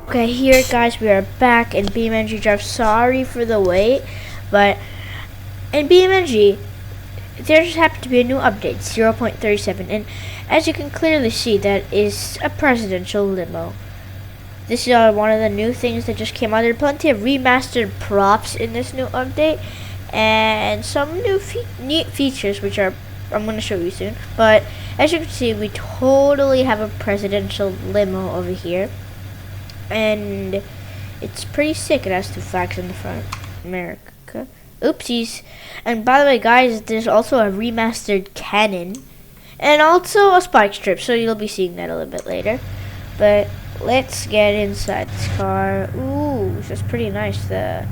Okay, here guys, we are back in Beamng Drive. Sorry for the wait, but in Beamng, there just happened to be a new update, 0.37, and as you can clearly see, that is a presidential limo. This is one of the new things that just came out. There are plenty of remastered props in this new update, and some new neat features, which I'm going to show you soon. But as you can see, we totally have a presidential limo over here. And it's pretty sick. It has two flags in the front. America. Oopsies. And by the way, guys, there's also a remastered cannon. And also a spike strip. So you'll be seeing that a little bit later. But let's get inside this car. Ooh, this is pretty nice. The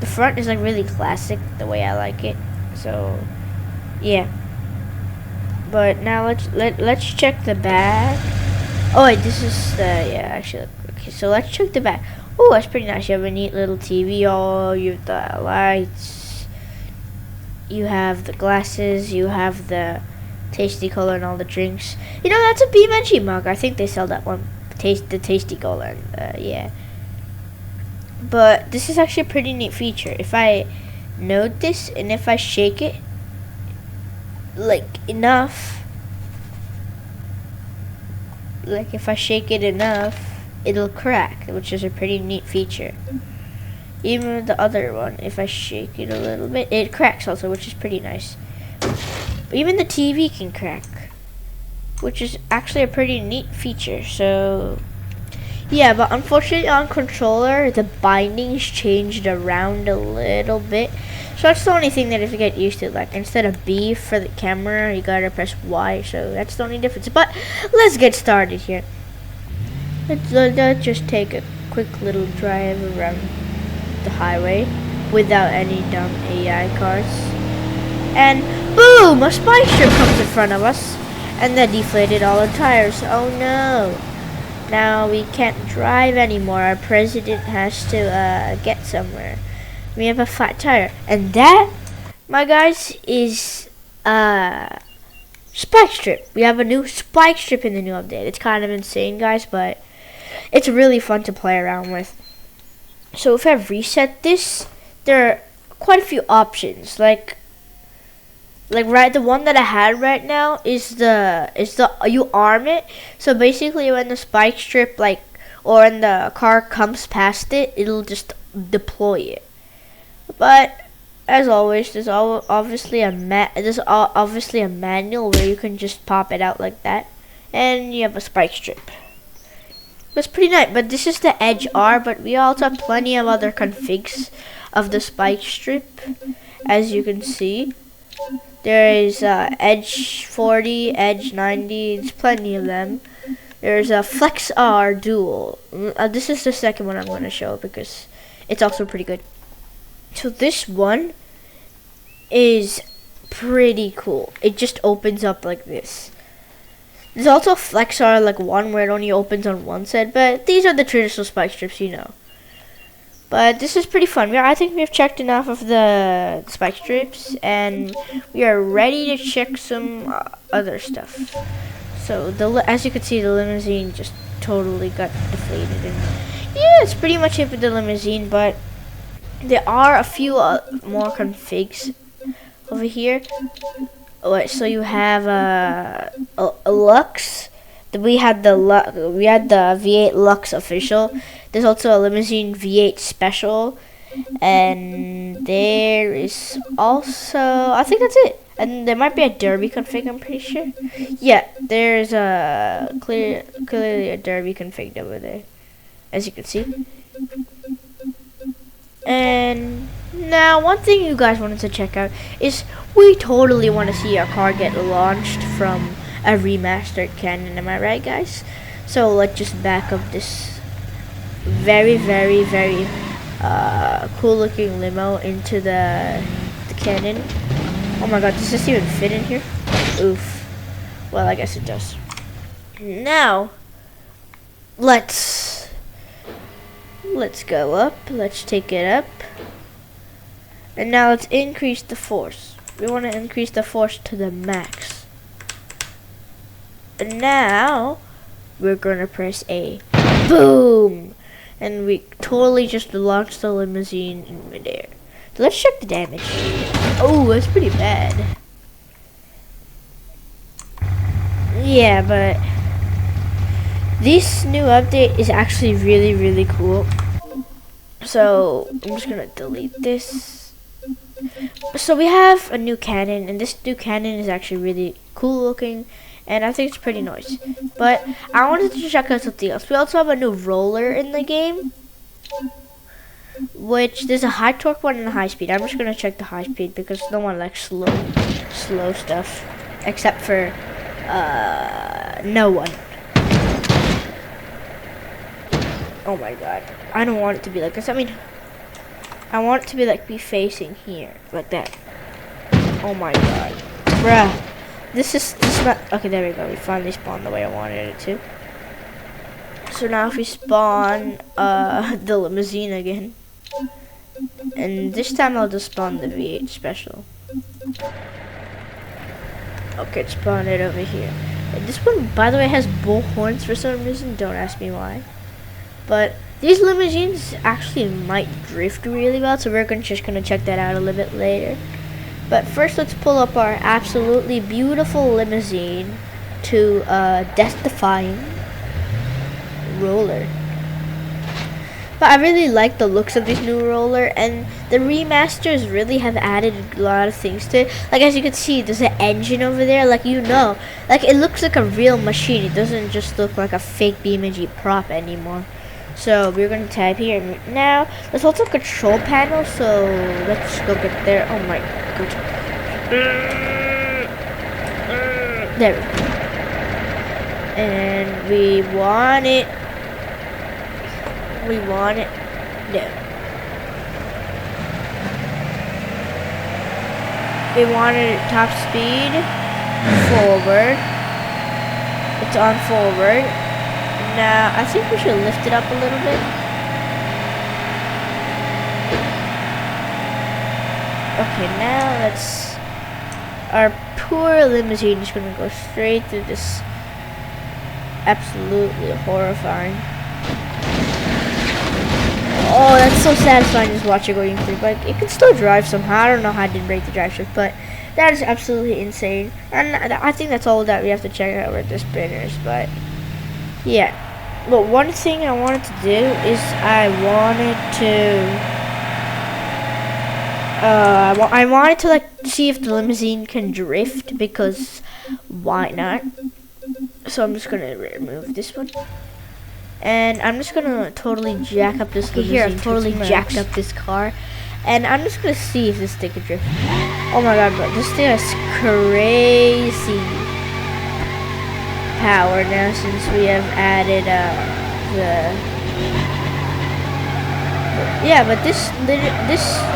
front is like really classic, the way I like it. So, yeah. But now let's check the back. Oh wait, this is the actually. Okay, so let's check the back. Oh, that's pretty nice. You have a neat little TV. Oh, you have the lights. You have the glasses. You have the tasty cola and all the drinks. You know, that's a Beamng mug. I think they sell that one. The tasty cola. And, yeah. But this is actually a pretty neat feature. If I note this and if I shake it, like enough. Like if I shake it enough, it'll crack, which is a pretty neat feature. Even the other one, if I shake it a little bit, it cracks also, which is pretty nice. But even the TV can crack, which is actually a pretty neat feature. So yeah, but unfortunately on controller, the bindings changed around a little bit. So that's the only thing that if you get used to, like instead of B for the camera, you gotta press Y. So that's the only difference. But let's get started here. Let's just take a quick little drive around the highway without any dumb AI cars. And boom! A spike strip comes in front of us, and that deflated all our tires. Oh no! Now we can't drive anymore. Our president has to get somewhere. We have a flat tire, and that, my guys, is spike strip. We have a new spike strip in the new update. It's kind of insane, guys, but it's really fun to play around with. So if I reset this, there are quite a few options. Like right, the one that I had right now is the you arm it. So basically, when the spike strip or when the car comes past it, it'll just deploy it. But as always, there's obviously a manual where you can just pop it out like that, and you have a spike strip. That's pretty nice. But this is the Edge R, but we also have plenty of other configs of the spike strip, as you can see. There is Edge 40, Edge 90. There's plenty of them. There's a Flex R Dual. This is the second one I'm going to show because it's also pretty good. So this one is pretty cool. It just opens up like this. There's also Flex R one where it only opens on one side, but these are the traditional spike strips, you know. But this is pretty fun. I think we've checked enough of the spike strips, and we are ready to check some other stuff. So as you can see, the limousine just totally got deflated, and yeah, it's pretty much it for the limousine. But there are a few more configs over here. Alright, so you have a Lux. We had the V8 Lux official. There's also a limousine V8 special, and there is also, I think that's it. And there might be a derby config, I'm pretty sure. Yeah, there's a clearly a derby config over there, as you can see. And now, one thing you guys wanted to check out is we totally want to see our car get launched from a remastered cannon. Am I right, guys? So let's just back up this very, very, very cool-looking limo into the cannon. Oh my God, does this even fit in here? Oof. Well, I guess it does. Now, let's go up. Let's take it up. And now let's increase the force. We want to increase the force to the max. And now we're going to press A. Boom! and we totally just launched the limousine in midair. So let's check the damage. Oh, that's pretty bad. Yeah, but this new update is actually really, really cool. So I'm just gonna delete this. So we have a new cannon, and this new cannon is actually really cool looking, and I think it's pretty nice. But I wanted to check out something else. We also have a new roller in the game, which there's a high torque one and a high speed. I'm just gonna check the high speed because no one likes slow stuff, except for no one. Oh my god, I don't want it to be like this. I mean, I want it to be like be facing here, like that. Oh my god, bruh. This is not okay. There we go. We finally spawned the way I wanted it to. So now if we spawn the limousine again, and this time I'll just spawn the V8 special. Okay, spawn it over here. And this one, by the way, has bull horns for some reason. Don't ask me why. But these limousines actually might drift really well, so we're just gonna check that out a little bit later. But first, let's pull up our absolutely beautiful limousine to death-defying roller. But I really like the looks of this new roller, and the remasters really have added a lot of things to it. Like, as you can see, there's an engine over there, like, like it looks like a real machine. It doesn't just look like a fake Beamng prop anymore. So we're going to type here now. There's also a control panel, so let's go get there. Oh my god. There we go. And we want it. No. We want it at top speed. Forward. It's on forward. Now, I think we should lift it up a little bit. Okay, now let's... Our poor limousine is going to go straight through this absolutely horrifying... Oh, that's so satisfying just watching going through. But it can still drive somehow. I don't know how I didn't break the drive shaft, but that is absolutely insane. And I think that's all that we have to check out with the spinners. But yeah. But one thing I wanted to do is I wanted to like see if the limousine can drift, because why not? So I'm just gonna remove this one. And I'm just gonna totally jack up this limousine. Here, I've totally jacked up this car. And I'm just gonna see if this thing can drift. Oh my god, bro, this thing has crazy power now since we have added yeah, but this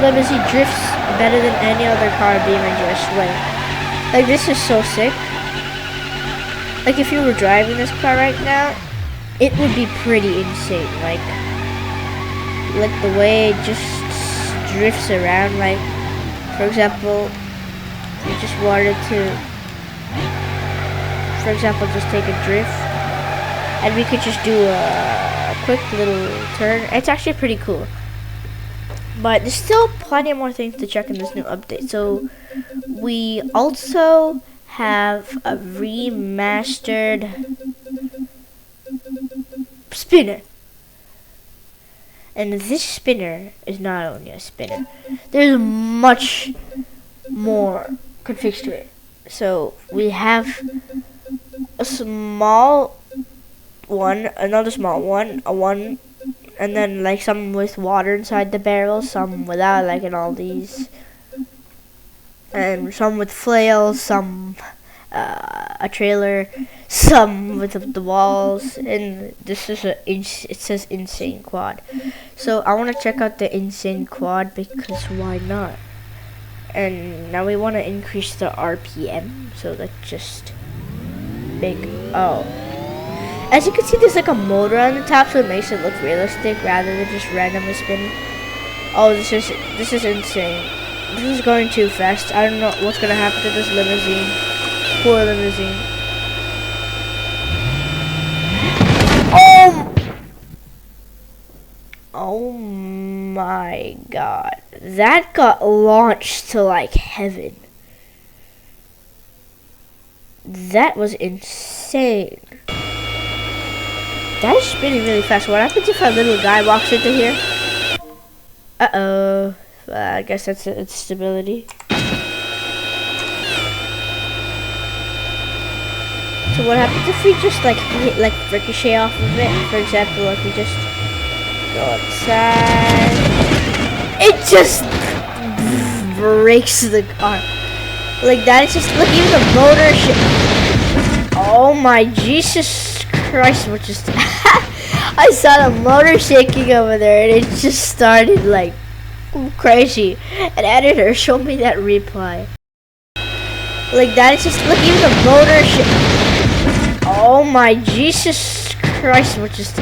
limousine drifts better than any other car Beamng, I swear. Like, this is so sick. Like, if you were driving this car right now, it would be pretty insane, like the way it just drifts around. Like, for example, you just wanted to, for example, just take a drift, and we could just do a quick little turn. It's actually pretty cool. But there's still plenty more things to check in this new update. So we also have a remastered spinner, and this spinner is not only a spinner, there's much more configured to it. So we have a small one, another small one, a one, and then like some with water inside the barrel, some without, like in all these, and some with flails, some a trailer, some with the walls, and this is it says insane quad. So I want to check out the insane quad, because why not? And now we want to increase the RPM, so let's just as you can see, there's like a motor on the top, so it makes it look realistic rather than just randomly spinning. Oh, this is insane. This is going too fast. I don't know what's gonna happen to this limousine. Poor limousine. Oh! Oh my god. That got launched to like heaven. That was insane. That is spinning really fast. What happens if a little guy walks into here? Uh-oh. I guess that's its stability. So what happens if we just like hit like ricochet off of it? For example, like we just go outside. It just breaks the car. Like that, it's just, look, even the motor Oh my Jesus Christ, what just I saw the motor shaking over there and it just started like crazy. An editor showed me that replay. Like that, it's just, look, even the motor Oh my Jesus Christ, what just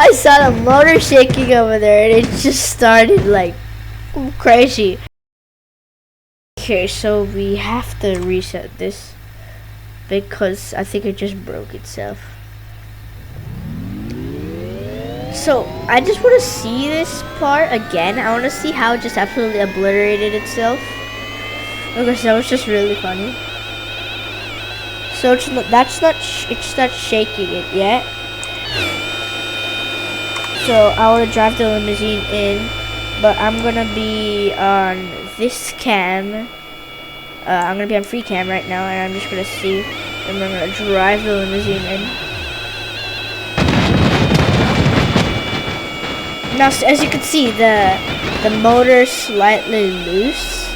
I saw the motor shaking over there and it just started like crazy. Okay, so we have to reset this because I think it just broke itself. So I just want to see this part again. I want to see how it just absolutely obliterated itself. Because that was just really funny. So it's not shaking it yet. So I want to drive the limousine in, but I'm gonna be on this cam. I'm gonna be on free cam right now, and I'm just gonna see, and I'm gonna drive the limousine in. Now, as you can see, the motor's slightly loose,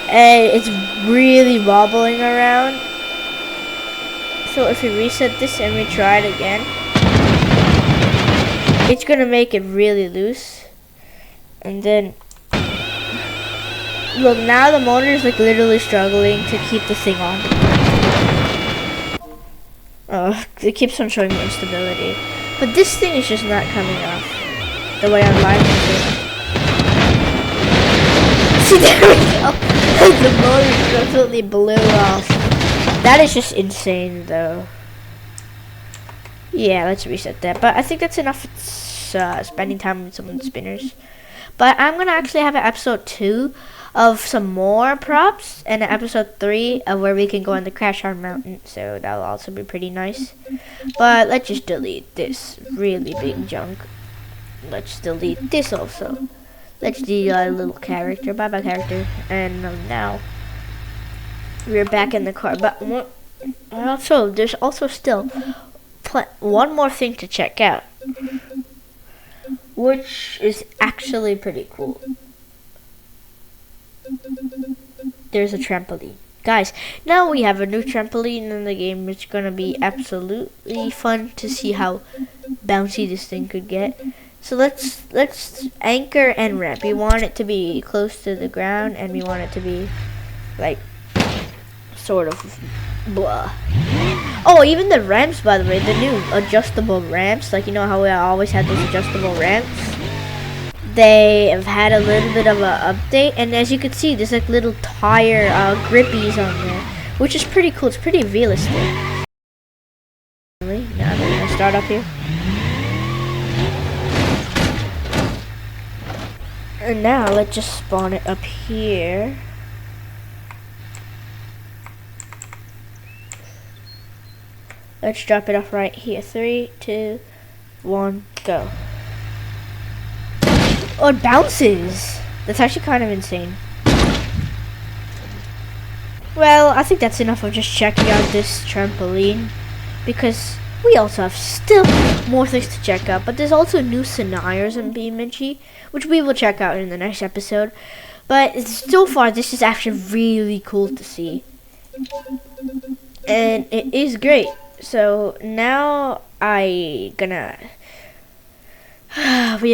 and it's really wobbling around. So if we reset this and we try it again, it's gonna make it really loose. And then look, now the motor is like literally struggling to keep the thing on. Oh, it keeps on showing me instability. But this thing is just not coming off the way I'm liking it. See, there we go. The motor absolutely blew off. That is just insane though. Yeah, let's reset that. But I think that's enough spending time with some of the spinners. But I'm gonna actually have an episode 2 of some more props, and an episode 3 of where we can go on the Crash Hard Mountain. So that'll also be pretty nice. But let's just delete this really big junk. Let's delete this also. Let's delete our little character. Bye bye character. And now we're back in the car. But also, there's also still one more thing to check out, which is actually pretty cool. There's a trampoline. Guys, now we have a new trampoline in the game. It's gonna be absolutely fun to see how bouncy this thing could get. So let's anchor and ramp. We want it to be close to the ground, and we want it to be like sort of blah. Oh, even the ramps, by the way, the new adjustable ramps, like, you know how we always had those adjustable ramps? They have had a little bit of an update, and as you can see, there's like little tire grippies on there, which is pretty cool. It's pretty realistic. Now we're gonna start up here. And now let's just spawn it up here. Let's drop it off right here. 3, 2, 1, go. Oh, it bounces. That's actually kind of insane. Well, I think that's enough of just checking out this trampoline, because we also have still more things to check out. But there's also new scenarios in Beamng, which we will check out in the next episode. But so far, this is actually really cool to see, and it is great. So now we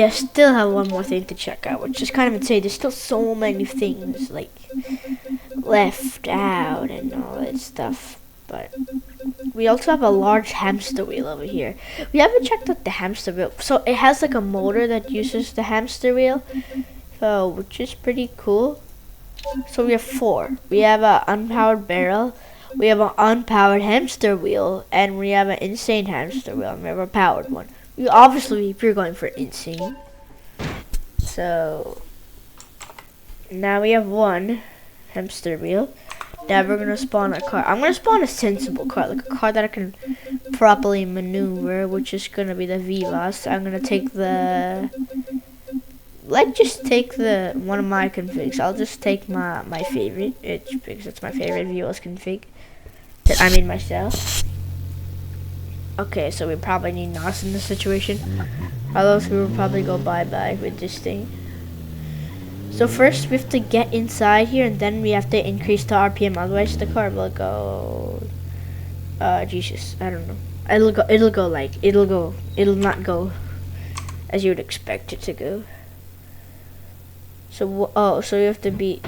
still have one more thing to check out, which is kind of insane. There's still so many things like left out and all that stuff. But we also have a large hamster wheel over here. We haven't checked out the hamster wheel. So it has like a motor that uses the hamster wheel, so which is pretty cool. So we have 4. We have an unpowered barrel, we have an unpowered hamster wheel, and we have an insane hamster wheel, and we have a powered one. You obviously, if you're going for insane. So now we have one hamster wheel. Now we're gonna spawn a car. I'm gonna spawn a sensible car, like a car that I can properly maneuver, which is gonna be the Vivas. I'm gonna take the. Let's just take the one of my configs. I'll just take my favorite. Because it's my favorite Vivas config that I made myself. Okay, so we probably need NOS in this situation. Otherwise, we will probably go bye-bye with this thing. So first, we have to get inside here, and then we have to increase the RPM. Otherwise, the car will go. Jesus, I don't know. It'll not go as you would expect it to go. So so you have to be.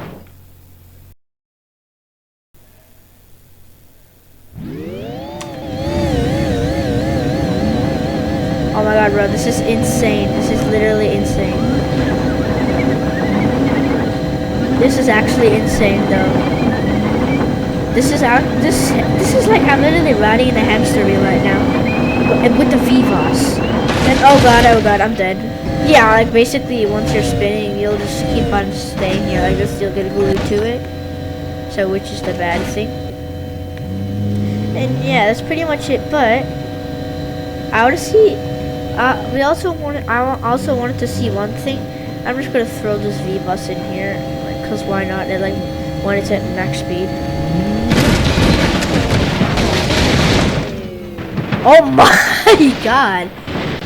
Oh my god, bro, this is insane. This is literally insane. This is actually insane, though. This is like I'm literally riding in a hamster wheel right now, with the Vivas. And oh god, I'm dead. Yeah, like basically, once you're spinning, you'll just keep on staying here. Like this, you'll get glued to it. So, which is the bad thing. And yeah, that's pretty much it. But I want to see. I also wanted to see one thing. I'm just gonna throw this V-bus in here, like, cause why not? It, like, when it's at max speed. Oh my god!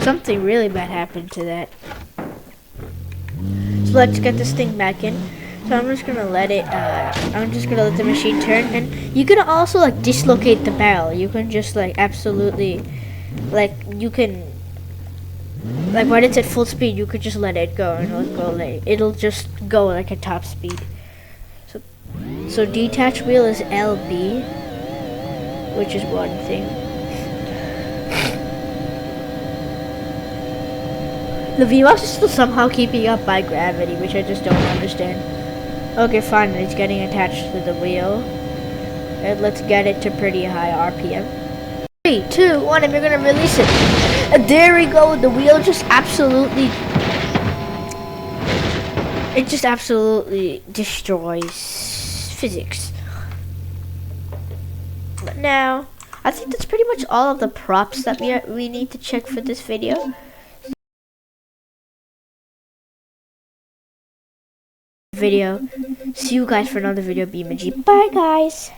Something really bad happened to that. So let's get this thing back in. So I'm just gonna let it. I'm just gonna let the machine turn, and you can also like dislocate the barrel. You can just like absolutely, like you can. Like when it's at full speed, you could just let it go and it'll just go like at top speed. So detach wheel is LB, which is one thing. The V-Box is still somehow keeping up by gravity, which I just don't understand. Okay, finally it's getting attached to the wheel. And let's get it to pretty high RPM. 3, 2, 1, and we're gonna release it. And there we go. The wheel just absolutely, it just absolutely destroys physics. But now, I think that's pretty much all of the props that we need to check for this video. See you guys for another video, Beamng. Bye, guys.